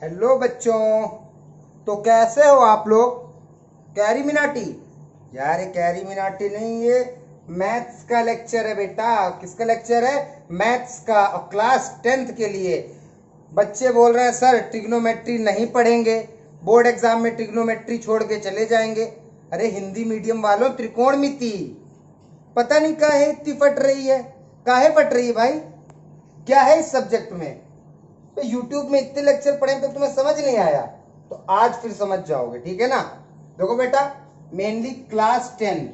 Hello बच्चों। तो कैसे हो आप लोग? कैरी मिनाटी? यार ये कैरी मिनाटी नहीं, ये मैथ्स का लेक्चर है बेटा। किसका लेक्चर है? मैथ्स का, और क्लास 10th के लिए। बच्चे बोल रहे हैं सर ट्रिग्नोमेट्री नहीं पढ़ेंगे, बोर्ड एग्जाम में ट्रिग्नोमेट्री छोड़ के चले जाएंगे। अरे हिंदी मीडियम वालों, त्रिकोणमिति पता नहीं काहे इतनी फट रही है। काहे फट रही है भाई? क्या है इस सब्जेक्ट में? तो यूट्यूब में इतने लेक्चर पढ़े तो तुम्हें समझ नहीं आया, तो आज फिर समझ जाओगे, ठीक है ना? देखो बेटा, मेनली क्लास 10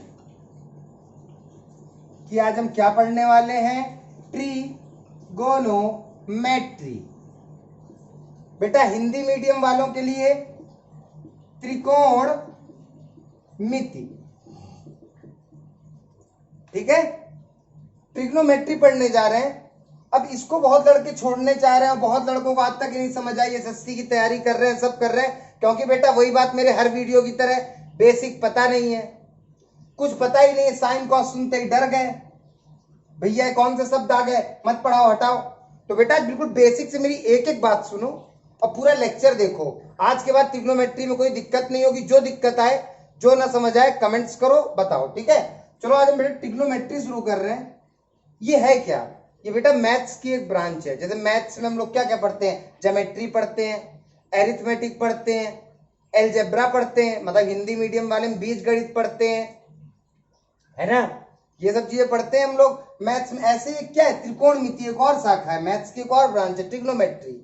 कि आज हम क्या पढ़ने वाले हैं? ट्रिगोनोमेट्री। बेटा हिंदी मीडियम वालों के लिए त्रिकोण मिति, ठीक है? ट्रिग्नोमेट्री पढ़ने जा रहे हैं। अब इसको बहुत लड़के छोड़ने चाह रहे हैं, बहुत लड़कों को आज तक नहीं समझ आई। एसएससी की तैयारी कर रहे हैं, सब कर रहे हैं, क्योंकि बेटा वही बात मेरे हर वीडियो की तरह, बेसिक पता नहीं है, कुछ पता ही नहीं है। साइन कॉस सुनते ही डर गए, भैया कौन से शब्द आ गए, मत पढ़ाओ, हटाओ। तो बेटा बिल्कुल बेसिक से मेरी एक एक बात सुनो और पूरा लेक्चर देखो। आज के बाद ट्रिग्नोमेट्री में कोई दिक्कत नहीं होगी। जो दिक्कत आए, जो ना समझ आए, कमेंट्स करो, बताओ, ठीक है? चलो आज हम बेटा ट्रिग्नोमेट्री शुरू कर रहे हैं। ये है क्या? ये बेटा मैथ्स की एक ब्रांच है। जैसे मैथ्स में हम लोग क्या क्या पढ़ते हैं? ज्योमेट्री पढ़ते हैं, एरिथमेटिक पढ़ते हैं, एलजेब्रा पढ़ते हैं, मतलब हिंदी मीडियम वाले में बीज गणित पढ़ते हैं, है ना? ये सब चीजें पढ़ते हैं हम लोग मैथ्स में। ऐसे क्या है? त्रिकोणमिति एक और शाखा है मैथ्स की, एक और ब्रांच है ट्रिग्नोमेट्री।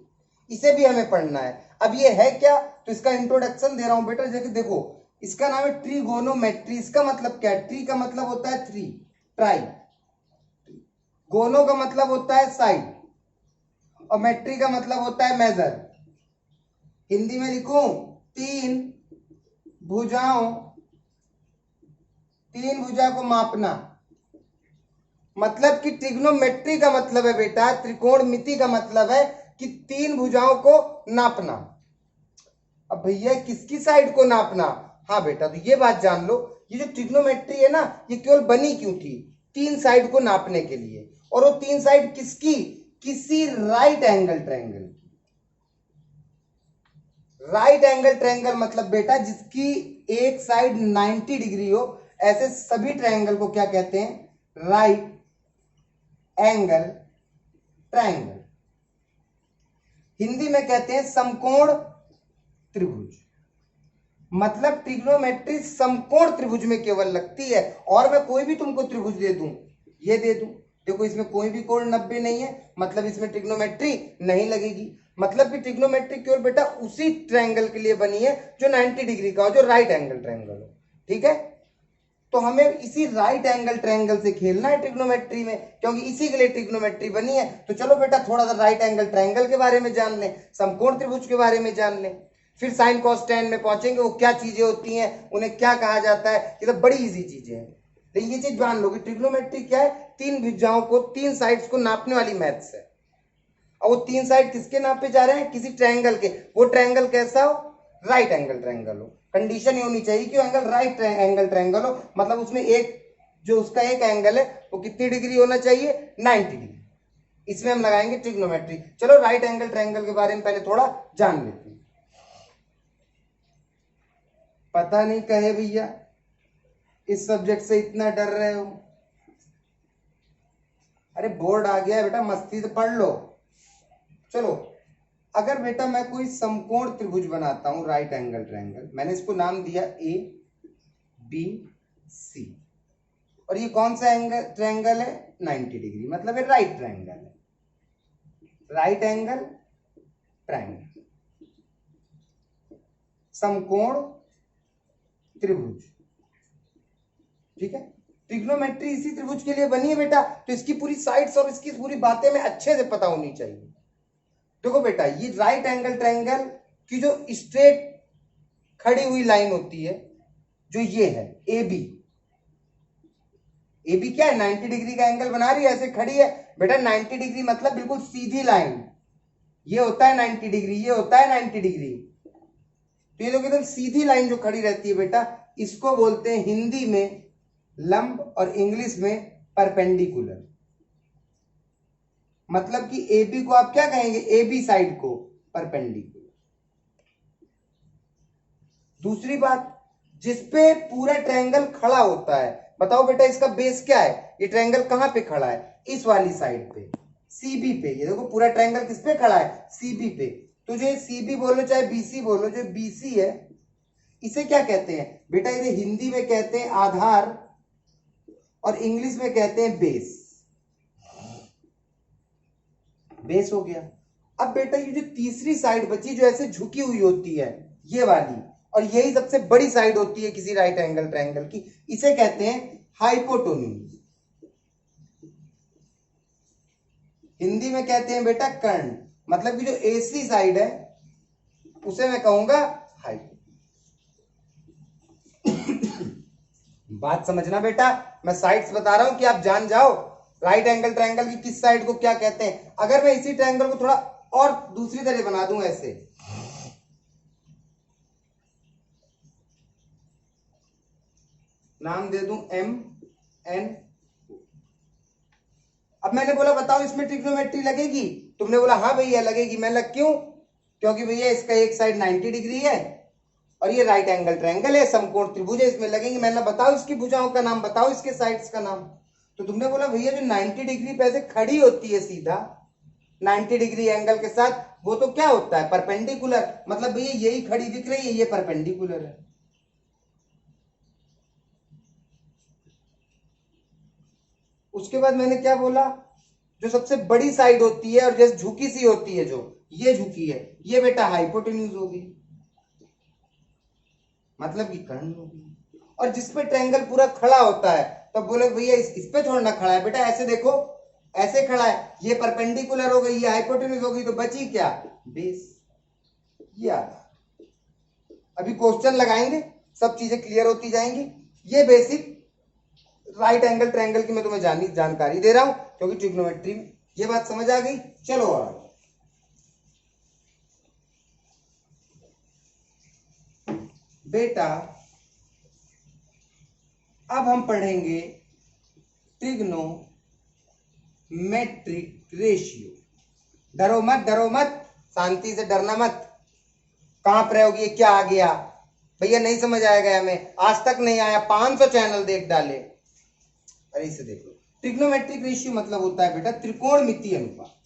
इसे भी हमें पढ़ना है। अब ये है क्या, तो इसका इंट्रोडक्शन दे रहा हूं बेटा। जैसे देखो, इसका नाम है ट्रिगोनोमेट्री। इसका मतलब क्या है? ट्री का मतलब होता है थ्री, ट्राई। गोनो का मतलब होता है साइड, और मेट्री का मतलब होता है मेजर। हिंदी में लिखूं, तीन भुजाओं, तीन भुजा को मापना। मतलब कि ट्रिग्नोमेट्री का मतलब है बेटा, त्रिकोणमिति का मतलब है कि तीन भुजाओं को नापना। अब भैया किसकी साइड को नापना? हाँ बेटा, तो ये बात जान लो, ये जो ट्रिग्नोमेट्री है ना, ये केवल बनी क्यों थी? तीन साइड को नापने के लिए। और वो तीन साइड किसकी? किसी राइट एंगल ट्रायंगल की। राइट एंगल ट्रायंगल मतलब बेटा जिसकी एक साइड 90 डिग्री हो, ऐसे सभी ट्रायंगल को क्या कहते हैं? Right angle triangle. हिंदी में कहते हैं समकोण त्रिभुज। मतलब ट्रिग्नोमेट्री समकोण त्रिभुज में केवल लगती है। और मैं कोई भी तुमको त्रिभुज दे दूं, ये दे दूं, देखो इसमें कोई भी कोण 90 नहीं है, मतलब इसमें ट्रिग्नोमेट्री नहीं लगेगी। मतलब कि ट्रिग्नोमेट्री केवल बेटा उसी ट्रायंगल के लिए बनी है जो 90 डिग्री का हो, जो राइट एंगल ट्रायंगल हो, ठीक है? तो हमें इसी राइट एंगल ट्रायंगल से खेलना है ट्रिग्नोमेट्री में, क्योंकि इसी के लिए ट्रिग्नोमेट्री बनी है। तो चलो बेटा थोड़ा सा राइट एंगल ट्रायंगल के बारे में जान लें, समकोण त्रिभुज के बारे में जान लें, फिर साइन कॉस टेन में पहुंचेंगे, वो क्या चीजें होती हैं, उन्हें क्या कहा जाता है। ये तो बड़ी इजी चीजें हैं, लेकिन ये चीज जान लो कि ट्रिग्नोमेट्री क्या है? तीन भुजाओं को, तीन साइड्स को नापने वाली मैथ्स है। और वो तीन साइड किसके नापे जा रहे हैं? किसी ट्रायंगल के। वो ट्रायंगल कैसा हो? राइट एंगल ट्रायंगल हो। कंडीशन ये होनी चाहिए कि एंगल राइट एंगल ट्रायंगल हो, मतलब उसमें एक, जो उसका एक एंगल है वो कितनी डिग्री होना चाहिए? 90 डिग्री। इसमें हम लगाएंगे ट्रिग्नोमेट्री। चलो राइट एंगल ट्रायंगल के बारे में पहले थोड़ा जान लेते हैं। पता नहीं कहे भैया इस सब्जेक्ट से इतना डर रहे हो। अरे बोर्ड आ गया है बेटा, मस्ती से पढ़ लो। चलो, अगर बेटा मैं कोई समकोण त्रिभुज बनाता हूं, राइट एंगल ट्रायंगल, मैंने इसको नाम दिया ए बी सी, और ये कौन सा एंगल ट्रायंगल है? 90 डिग्री, मतलब ये राइट ट्रायंगल है, राइट एंगल ट्रायंगल, समकोण त्रिभुज, ठीक है? ट्रिग्नोमेट्री इसी त्रिभुज के लिए बनी है बेटा, तो इसकी पूरी साइड्स और इसकी पूरी बातें में अच्छे से पता होनी चाहिए। देखो बेटा, ये राइट एंगल ट्रायंगल की जो स्ट्रेट खड़ी हुई लाइन होती है, जो ये है ए बी, ए बी क्या है? 90 डिग्री का एंगल बना रही है, ऐसे खड़ी है बेटा। 90 डिग्री मतलब बिल्कुल सीधी लाइन। ये होता है 90 डिग्री, ये होता है 90 डिग्री। तो ये जो एकदम सीधी लाइन जो खड़ी रहती है बेटा, इसको बोलते हैं हिंदी में लंब और इंग्लिश में परपेंडिकुलर। मतलब कि ए बी को आप क्या कहेंगे? ए बी साइड को परपेंडिकुलर। दूसरी बात, जिसपे पूरा ट्रायंगल खड़ा होता है, बताओ बेटा इसका बेस क्या है, ये ट्रायंगल कहां पे खड़ा है, इस वाली साइड पे, सीबी पे। ये देखो पूरा ट्रायंगल किस पे खड़ा है, सीबी पे। तो जो सीबी बोलो चाहे बीसी बोलो, जो बीसी है इसे क्या कहते हैं बेटा, इसे हिंदी में कहते हैं आधार और इंग्लिश में कहते हैं बेस। बेस हो गया। अब बेटा ये जो तीसरी साइड बची जो ऐसे झुकी हुई होती है, ये वाली, और यही सबसे बड़ी साइड होती है किसी राइट एंगल ट्रायंगल की, इसे कहते हैं हाइपोटेन्यूज। हिंदी में कहते हैं बेटा कर्ण। मतलब कि जो एसी साइड है उसे मैं कहूंगा हाइपोटेन्यूज। बात समझना बेटा, मैं साइड्स बता रहा हूं कि आप जान जाओ राइट एंगल ट्रायंगल की किस साइड को क्या कहते हैं। अगर मैं इसी ट्रायंगल को थोड़ा और दूसरी तरह बना दूं, ऐसे नाम दे दूं एम एन। अब मैंने बोला बताओ इसमें ट्रिग्नोमेट्री लगेगी, तुमने बोला हाँ भैया लगेगी। मैं लग क्यों, क्योंकि भैया इसका एक साइड 90 डिग्री है और ये राइट एंगल ट्रायंगल है, समकोण त्रिभुज है, इसमें लगेंगे। मैंने बताओ इसकी भुजाओं का नाम, बताओ इसके साइड्स का नाम। तो तुमने बोला भैया जो 90 डिग्री पे ऐसे खड़ी होती है सीधा 90 डिग्री एंगल के साथ, वो तो क्या होता है, परपेंडिकुलर। मतलब भैया यही खड़ी दिख रही है, ये परपेंडिकुलर है। उसके बाद मैंने क्या बोला, जो सबसे बड़ी साइड होती है और जैसे झुकी सी होती है, जो ये झुकी है, ये बेटा हाइपोटेन्यूज होगी, मतलब कि कर्ण होगी। और जिसपे ट्रायंगल पूरा खड़ा होता है, तब तो बोले भैया इस पे थोड़ा ना खड़ा है बेटा, ऐसे देखो ऐसे खड़ा है, ये परपेंडिकुलर हो गई, ये हाइपोटेन्यूज हो गई, तो बची क्या, बेस। ये अभी क्वेश्चन लगाएंगे, सब चीजें क्लियर होती जाएंगी। ये बेसिक राइट एंगल ट्रायंगल की मैं तुम्हें जानकारी दे रहा हूं, क्योंकि ट्रिग्नोमेट्री में ये बात समझ आ गई। चलो आगे बेटा, अब हम पढ़ेंगे ट्रिग्नोमेट्रिक रेशियो। डरो मत, डरो मत, शांति से, डरना मत। कहां पर रहोगी, ये क्या आ गया भैया, नहीं समझ आएगा हमें, आज तक नहीं आया, 500 चैनल देख डाले। अरे इसे देखो, ट्रिग्नोमेट्रिक रेशियो मतलब होता है बेटा त्रिकोणमितीय अनुपात।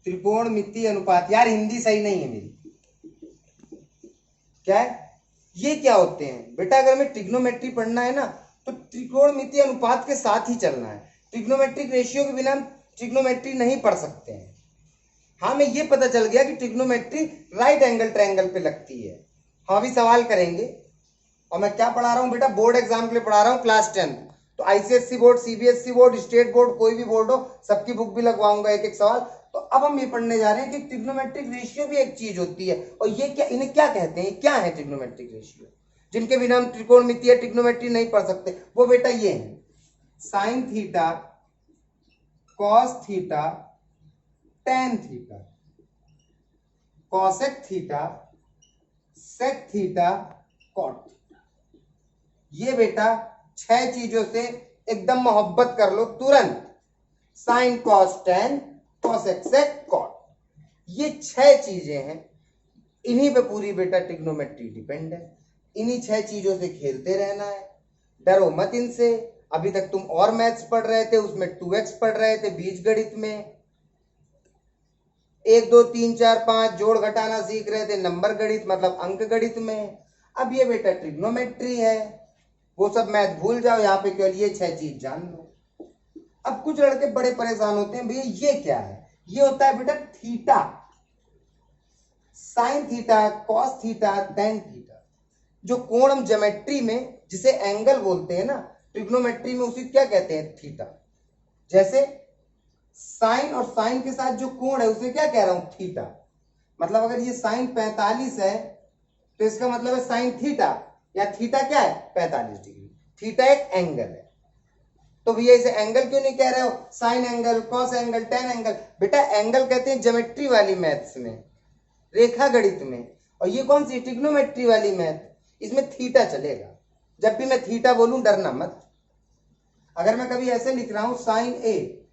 त्रिकोणमितीय अनुपात, यार हिंदी सही नहीं है मेरी, क्या है ये, क्या होते हैं बेटा, अगर हमें ट्रिग्नोमेट्री पढ़ना है ना तो त्रिकोणमितीय अनुपात के साथ ही चलना है। ट्रिग्नोमेट्रिक रेशियो के बिना हम ट्रिग्नोमेट्री नहीं पढ़ सकते हैं। हाँ, हमें ये पता चल गया कि ट्रिग्नोमेट्री राइट एंगल ट्रायंगल पे लगती है। हम अभी सवाल करेंगे, और मैं क्या पढ़ा रहा हूं बेटा, बोर्ड एग्जाम के लिए पढ़ा रहा हूं, क्लास 10। तो ICSC board, CBSE board, state board, कोई भी बोर्ड हो, सबकी बुक भी लगवाऊंगा एक एक सवाल। तो अब हम ये पढ़ने जा रहे हैं कि ट्रिग्नोमेट्रिक रेशियो भी एक चीज होती है, और ये क्या, इन्हें क्या कहते हैं, क्या है ट्रिग्नोमेट्रिक रेशियो, जिनके बिना हम त्रिकोणमितीय ट्रिग्नोमेट्री नहीं पढ़ सकते, वो बेटा ये है sine theta, cos theta, tan theta, cosec theta, sec theta, cot theta. ये बेटा 6 चीजों से एकदम मोहब्बत कर लो तुरंत, sine cos tan cosec sec cot, ये 6 चीजें हैं, इन्हीं पे पूरी बेटा ट्रिग्नोमेट्री डिपेंड है। इन्हीं 6 चीजों से खेलते रहना है, डरो मत इनसे। अभी तक तुम और मैथ्स पढ़ रहे थे, उसमें 2x पढ़ रहे थे बीजगणित में, 1 2 3 4 5 जोड़ घटाना सीख रहे थे नंबर गणित मतलब अंक गणित में। अब ये बेटा ट्रिग्नोमेट्री है, वो सब मैथ भूल जाओ, यहाँ पे केवल ये 6 चीज जान लो। अब कुछ लड़के बड़े परेशान होते हैं, भैया ये क्या है, ये होता है बेटा theta, sign theta, cos theta, tan theta. जो कोण हम ज्योमेट्री में जिसे एंगल बोलते हैं ना, ट्रिग्नोमेट्री में उसी क्या कहते हैं, थीटा। जैसे साइन और साइन के साथ जो कोण है उसे क्या कह रहा हूं, थीटा। मतलब अगर ये साइन 45 है तो इसका मतलब है साइन थीटा, या थीटा क्या है 45 डिग्री, थीटा एक एंगल है। तो भैया इसे एंगल क्यों नहीं कह रहे हो, sign angle, cos angle, ten angle. बेटा एंगल कहते हैं ज्योमेट्री वाली मैथ्स में, रेखा गणित में, और ये कौन सी ट्रिग्नोमेट्री वाली मैथ, इसमें थीटा चलेगा। जब भी मैं थीटा बोलूं डरना मत। अगर मैं कभी ऐसे लिख रहा हूं साइन ए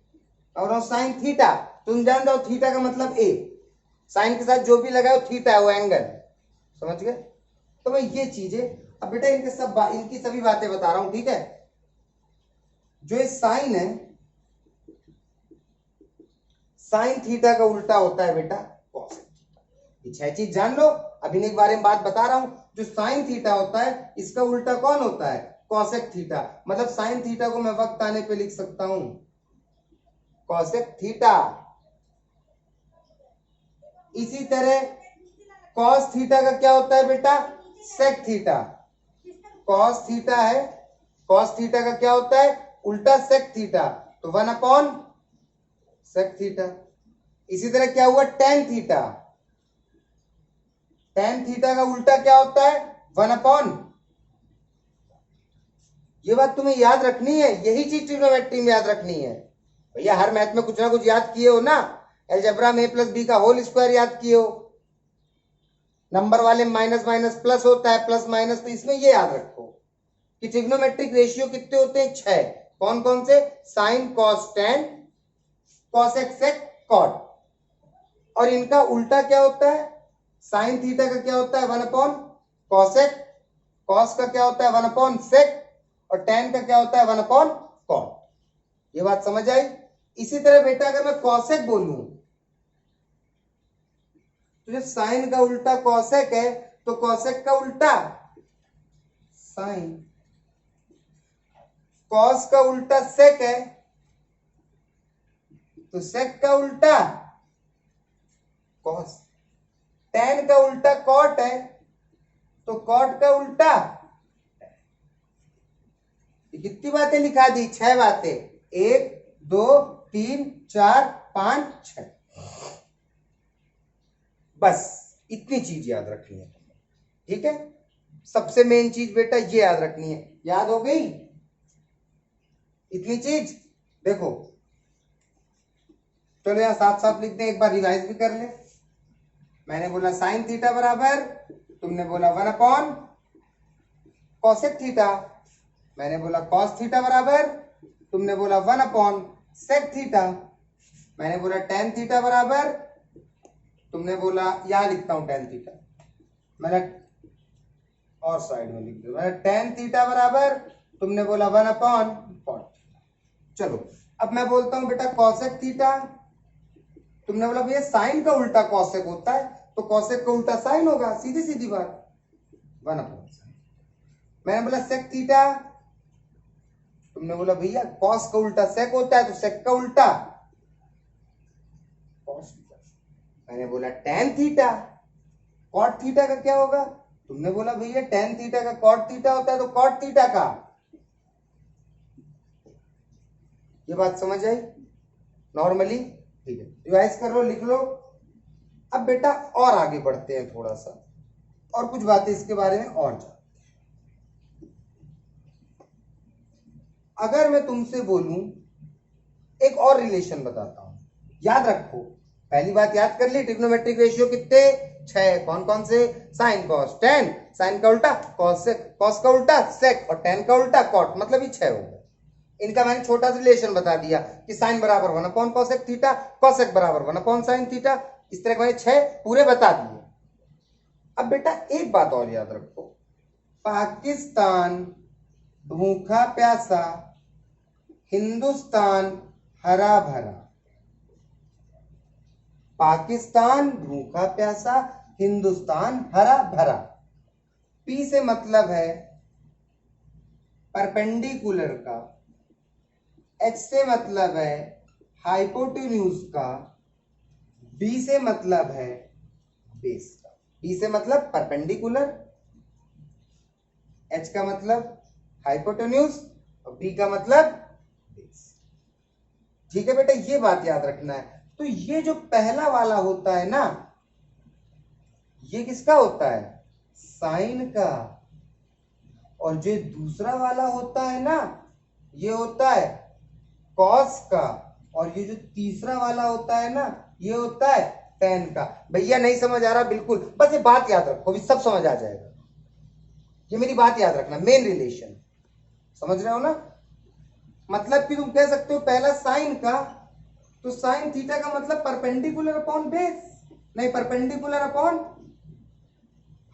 और साइन थीटा, तुम जान जाओ थीटा का मतलब ए, साइन के साथ जो भी लगाओ थीटा है वो एंगल, समझ गए? तो मैं ये चीजें अब बेटा इनकी सभी बातें बता रहा हूं, ठीक है? जो ये साइन है, साइन थीटा का उल्टा होता है बेटा कॉसेक। ये 6 चीज जान लो। अब इन्हीं के बारे में बात बता रहा हूं। जो साइन थीटा होता है इसका उल्टा कौन होता है? Cosec theta. मतलब साइन थीटा को मैं वक्त आने पे लिख सकता हूं कॉसेक थीटा। इसी तरह कॉस थीटा का क्या होता है बेटा? Sec theta. कॉस थीटा है, कॉस थीटा का क्या होता है? उल्टा सेक थीटा। तो 1 अपॉन सेक थीटा। इसी तरह क्या हुआ? Tan theta. टेन थीटा का उल्टा क्या होता है? 1 अपॉन। ये बात तुम्हें याद रखनी है, यही चीज ट्रिग्नोमेट्री में याद रखनी है भैया। हर मैथ में कुछ ना कुछ याद किए हो ना। अलजेब्रा में a+b का होल स्क्वायर याद किए हो, नंबर वाले माइनस माइनस प्लस होता है, प्लस माइनस। तो इसमें ये याद रखो कि ट्रिग्नोमेट्रिक रेशियो कितने होते हैं? 6। कौन कौन से? Sign, cos, tan, cosec, sec, cot. और इनका उल्टा क्या होता है? साइन थीटा का क्या होता है? 1 अपॉन कॉसेक। कॉस का क्या होता है? 1 अपॉन सेक। और टेन का क्या होता है? 1 अपॉन कॉट। ये बात समझ आई? इसी तरह बेटा अगर मैं कॉसेक बोलूं तो जब साइन का उल्टा कॉसेक है तो कॉसेक का उल्टा साइन। कॉस का उल्टा सेक है तो सेक का उल्टा कॉस। टेन का उल्टा कॉट है तो कॉट का उल्टा। कितनी बातें लिखा दी? 6 बातें। 1 2 3 4 5 6। बस इतनी चीज याद रखनी है, ठीक है? सबसे मेन चीज बेटा ये याद रखनी है। याद हो गई इतनी चीज? देखो चलो यहां साथ साथ लिख दें, एक बार रिवाइज भी कर ले। मैंने बोला साइन थीटा बराबर, तुमने बोला 1 अपॉन कॉसेक थीटा। मैंने बोला कॉस थीटा बराबर, तुमने बोला 1 अपॉन सेक थीटा। मैंने बोला टेन थीटा बराबर, तुमने बोला, यहां लिखता हूं टेन थीटा, मैंने और साइड में लिख दिया, मैंने टेन थीटा बराबर, तुमने बोला 1 अपॉन कॉट। चलो अब मैं बोलता हूं बेटा कॉसेक थीटा। तुमने बोला भैया साइन का उल्टा कॉसेक होता है, तो कॉसेक का उल्टा साइन होगा, सीधी सीधी बात, 1 अपॉन साइन। मैंने बोला सेक थीटा। तुमने बोला भैया कॉस का उल्टा सेक होता है, तो सेक का उल्टा कॉस थीटा। मैंने बोला टेन थीटा। कॉट थीटा का क्या होगा? तुमने बोला भैया टेन थीटा का कॉट थीटा होता है, तो कॉट थीटा का। ये बात समझ आई नॉर्मली? ठीक है, रिवाइज कर लो, लिख लो। अब बेटा और आगे बढ़ते हैं थोड़ा सा, और कुछ बातें इसके बारे में और जानते हैं। अगर मैं तुमसे बोलूं, एक और रिलेशन बताता हूं, याद रखो। पहली बात याद कर ली, ट्रिग्नोमेट्रिक रेशियो कितने? 6। कौन कौन से? साइन कॉस टेन, साइन का उल्टा कॉस सेक, कॉस का उल्टा सेक, और टेन का उल्टा कॉट, मतलब ये 6 हो गए। इनका मैंने छोटा सा रिलेशन बता दिया कि साइन बराबर 1 अपॉन कॉसेक थीटा, कॉसेक बराबर 1 अपॉन साइन थीटा। इस तरह के मैंने 6 पूरे बता दिए। अब बेटा एक बात और याद रखो, पाकिस्तान भूखा प्यासा, हिंदुस्तान हरा भरा। पाकिस्तान भूखा प्यासा, हिंदुस्तान हरा भरा। पी से मतलब है परपेंडिकुलर का, एच से मतलब है हाइपोटेन्यूज का, बी से मतलब है बेस का। बी से मतलब परपेंडिकुलर, एच का मतलब हाइपोटेन्यूज, और बी का मतलब बेस। ठीक है बेटा, ये बात याद रखना है। तो ये जो पहला वाला होता है ना, ये किसका होता है? साइन का। और जो दूसरा वाला होता है ना, ये होता है कॉस का। और ये जो तीसरा वाला होता है ना, ये होता है टेन का। भैया नहीं समझ आ रहा? बिल्कुल, बस ये बात याद रखो, भी सब समझ आ जाएगा। ये मेरी बात याद रखना, मेन रिलेशन समझ रहे हो ना? मतलब कि तुम कह सकते हो पहला साइन का, तो साइन थीटा का मतलब परपेंडिकुलर अपॉन बेस, नहीं perpendicular upon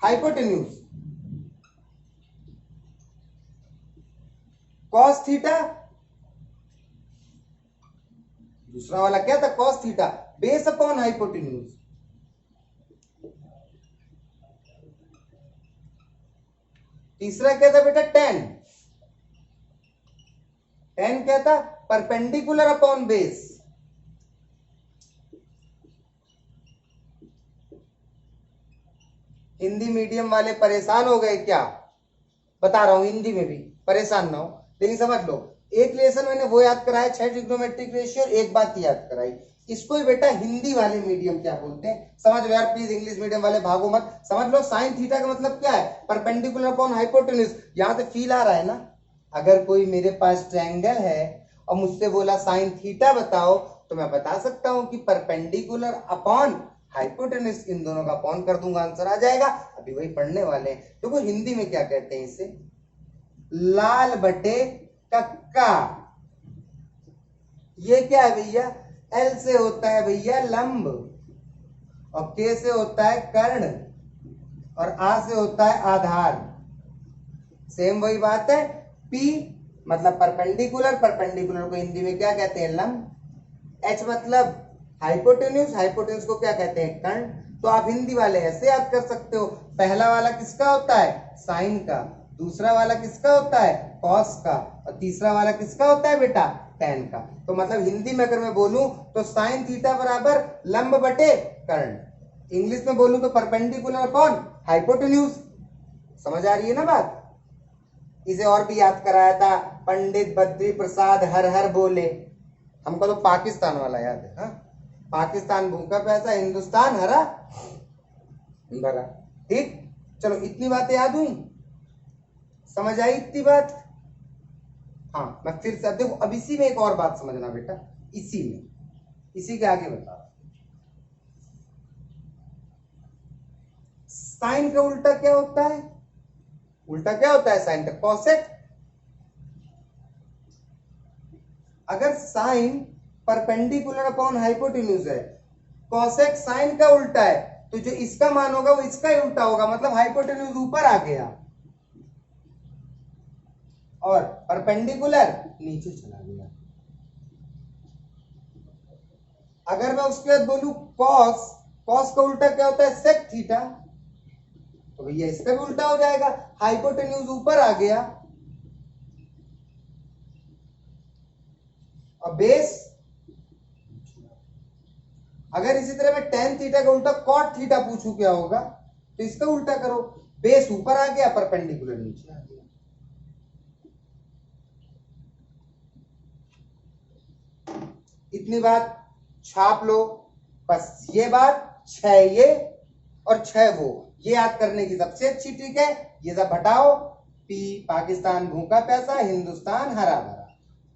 hypotenuse. Cos theta, दूसरा वाला क्या था, cos theta, base upon hypotenuse. तीसरा क्या था बेटा, टेन। टेन क्या था, perpendicular upon base. Hindi medium वाले परेशान हो गए क्या, बता रहा हूं, हिंदी में भी परेशान ना हो, लेकिन समझ लो। एक रिलेशन मैंने वो याद कराया 6 ट्रिग्नोमेट्रिक रेशियो, एक बात याद कराई, इसको ही बेटा हिंदी वाले मीडियम क्या बोलते हैं, समझ लो यार प्लीज, इंग्लिश मीडियम वाले भागो मत, समझ लो। साइन थीटा का मतलब क्या है, परपेंडिकुलर अपॉन हाइपोटेन्यूज। यहां से फील आ रहा है ना, अगर कोई मेरे पास ट्रायंगल है और मुझसे बोला साइन थीटा बताओ, तो मैं बता सकता हूं कि परपेंडिकुलर अपॉन हाइपोटेन्यूज, इन दोनों का अपॉन कर दूंगा, आंसर आ जाएगा। अभी वही पढ़ने वाले हैं। देखो हिंदी में क्या कहते हैं इसे, लाल बटे कक्का। ये क्या है भैया, एल से होता है भैया लंब, और के से होता है कर्ण, और आ से होता है आधार। सेम वही बात है। पी मतलब परपेंडिकुलर, परपेंडिकुलर को हिंदी में क्या कहते हैं, लंब। एच मतलब हाइपोटेन्यूज, हाइपोटेन्यूज को क्या कहते हैं, कर्ण। तो आप हिंदी वाले ऐसे याद कर सकते हो, पहला वाला किसका होता है, साइन का, दूसरा वाला किसका होता है, कॉस का, और तीसरा वाला किसका होता है बेटा, टेन का। तो मतलब हिंदी में अगर मैं बोलूं तो साइन थीटा बराबर लंब बटे कर्ण। इंग्लिश में बोलूं तो परपेंडिकुलर अपॉन हाइपोटेन्यूज। समझ आ रही है ना बात। इसे और भी याद कराया था पंडित बद्री प्रसाद, हर हर बोले। हमको तो पाकिस्तान वाला याद है, हाँ? पाकिस्तान भूखा प्यासा, हिंदुस्तान हरा भरा। ठीक, चलो इतनी बातें याद हुई, समझ आई इतनी बात। हाँ मैं फिर से देखो, अब इसी में एक और बात समझना बेटा, इसी में, इसी के आगे बता रहा। साइन का उल्टा क्या होता है, उल्टा क्या होता है साइन का, कॉसेक। अगर साइन परपेंडिकुलर अपॉन हाइपोटेन्यूज है, कॉसेक साइन का उल्टा है, तो जो इसका मान होगा वो इसका ही उल्टा होगा, मतलब हाइपोटेन्यूज ऊपर आ गया और परपेंडिकुलर नीचे चला गया। अगर मैं उसके बाद बोलूं कॉस, कॉस का उल्टा क्या होता है, सेक थीटा, तो भैया इसका भी उल्टा हो जाएगा, हाइपोटेन्यूज ऊपर आ गया और बेस। अगर इसी तरह मैं टेन थीटा का उल्टा कॉट थीटा पूछूं क्या होगा, तो इसका उल्टा करो, बेस ऊपर आ गया, परपेंडिकुलर नीचे आ गया। इतनी बात छाप लो बस, ये बात 6 ये और 6 वो, ये याद करने की सबसे अच्छी ट्रिक है। ये सब हटाओ, पी पाकिस्तान भूखा प्यासा, हिंदुस्तान हरा भरा।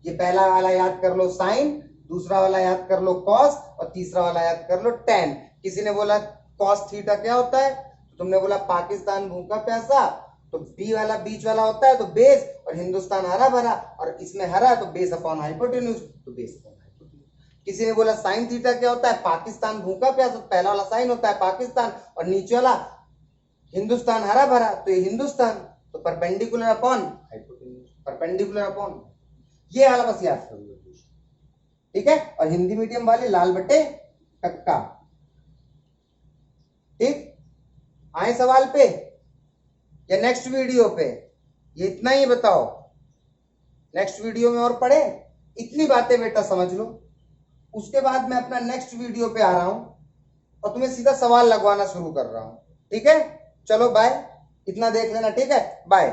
ये पहला वाला याद कर लो साइन, दूसरा वाला याद कर लो कॉस, और तीसरा वाला याद कर लो टेन। किसी ने बोला कॉस थीटा क्या होता है, तुमने बोला पाकिस्तान भूखा प्यासा, तो बी वाला बीच वाला होता है तो बेस, और हिंदुस्तान हरा भरा, और इसमें हरा तो बेस अपॉन हाइपोटेन्यूज, तो बेस अपॉन हाइपोटेन्यूज। किसी ने बोला साइन थीटा क्या होता है, पाकिस्तान भूखा प्यासा, पहला वाला साइन होता है पाकिस्तान, और नीचे वाला हिंदुस्तान हरा भरा, तो ये हिंदुस्तान, तो perpendicular upon hypotenuse, perpendicular upon, ये वाला बस याद कर लो, ठीक है। और हिंदी मीडियम वाले लाल बटे कक्का। ठीक, आए सवाल पे या नेक्स्ट वीडियो पे, ये इतना ही बताओ, नेक्स्ट वीडियो में और पढ़े, इतनी बातें बेटा समझ लो। उसके बाद मैं अपना नेक्स्ट वीडियो पे आ रहा हूं और तुम्हें सीधा सवाल लगवाना शुरू कर रहा हूं, ठीक है। चलो बाय, इतना देख लेना, ठीक है, बाय।